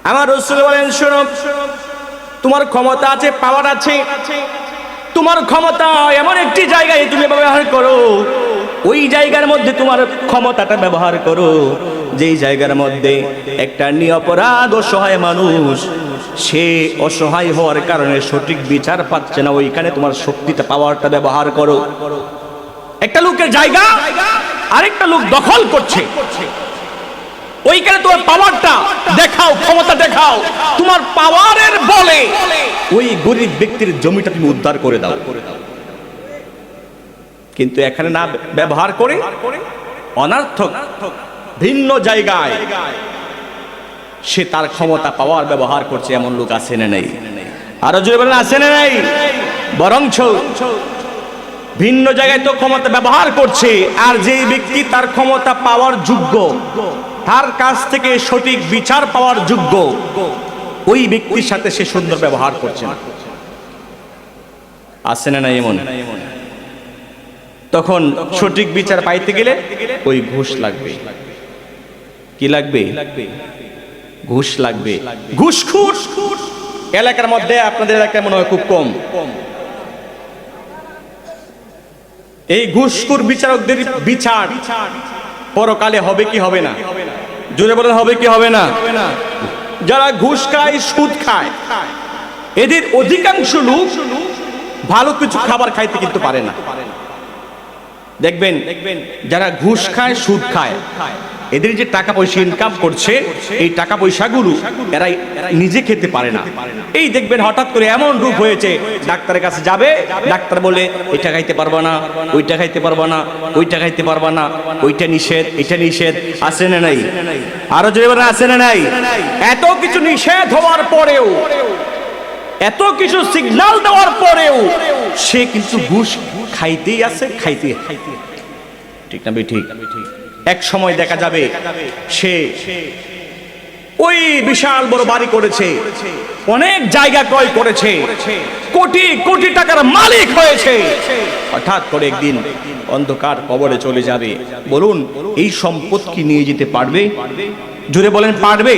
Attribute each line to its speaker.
Speaker 1: আমার রাসূল বলেন, শোনো, তোমার ক্ষমতা আছে, পাওয়ার আছে, তোমার ক্ষমতা এমন একটি জায়গায় তুমি ব্যবহার করো, ওই জায়গার মধ্যে তোমার ক্ষমতাটা ব্যবহার করো যেই জায়গার মধ্যে একটা নিরপরাধ অসহায় মানুষ, সে অসহায় হওয়ার কারণে সঠিক বিচার পাচ্ছে না, ওইখানে তোমার শক্তিটা, পাওয়ারটা ব্যবহার করো। একটা লোকের জায়গা আরেকটা লোক দখল করছে, ওইখানে তোমার পাওয়ারটা দেখাও, ক্ষমতা দেখাও, তোমার পাওয়ারের বলে ওই গরিব ব্যক্তির জমিটা তুমি উদ্ধার করে দাও। কিন্তু এখানে না ব্যবহার করে অনর্থক ভিন্ন জায়গায় সে তার ক্ষমতা পাওয়ার ব্যবহার করছে, এমন লোক আছে না নেই? আরো জোরে বলেন, আছে না নেই? বরঞ্চ ভিন্ন জায়গায় তো ক্ষমতা ব্যবহার করছে, আর যে ব্যক্তি তার ক্ষমতা পাওয়ার যোগ্য, তার কাছ থেকে সঠিক বিচার পাওয়ার যোগ্য, ওই ব্যক্তির সাথে সে সুন্দর ব্যবহার করছে না। আছে না নাই এমন? তখন সঠিক বিচার পাইতে গেলে ওই ঘুষ লাগবে। কি লাগবে? ঘুষ লাগবে। ঘুষখোর এলাকার মধ্যে, আপনাদের এলাকায় মনে হয় খুব কম। এই ঘুষখোর বিচারকদের বিচার পরকালে হবে কি হবে না? জোরে বলেন, হবে কি হবে না? যারা ঘুষ খায়, সুদ খায়, এদের অধিকাংশ লোক ভালো কিছু খাবার খাইতে কিন্তু পারে না। দেখবেন যারা ঘুষ খায়, সুদ খায়, এদের যে টাকা পয়সা ইনকাম করছে, এই টাকা পয়সাগুলো এরা নিজে খেতে পারে না। এই দেখবেন হঠাৎ করে এমন রূপ হয়েছে, ডাক্তারের কাছে যাবে, ডাক্তার বলে এটা খাইতে পারবা না, ওইটা খাইতে পারবা না, ওইটা খাইতে পারবা না, ওইটা নিষেধ, এটা নিষেধ। আছে না নাই? আরো জোরে বলেন, আছে না নাই? এত কিছু নিষেধ হওয়ার পরেও, এত কিছু সিগন্যাল দেওয়ার পরেও সে কিন্তু ঘুষ খাইতেই আছে, খাইতেই। ঠিক না ঠিক? এক সময় দেখা যাবে সে ওই বিশাল বড় বাড়ি করেছে, অনেক জায়গা ক্রয় করেছে, কোটি কোটি টাকার মালিক হয়েছে, হঠাৎ করে একদিন অন্ধকার কবরে চলে যাবে। বলুন, এই সম্পদ কি নিয়ে যেতে পারবে? জোরে বলেন, পারবে?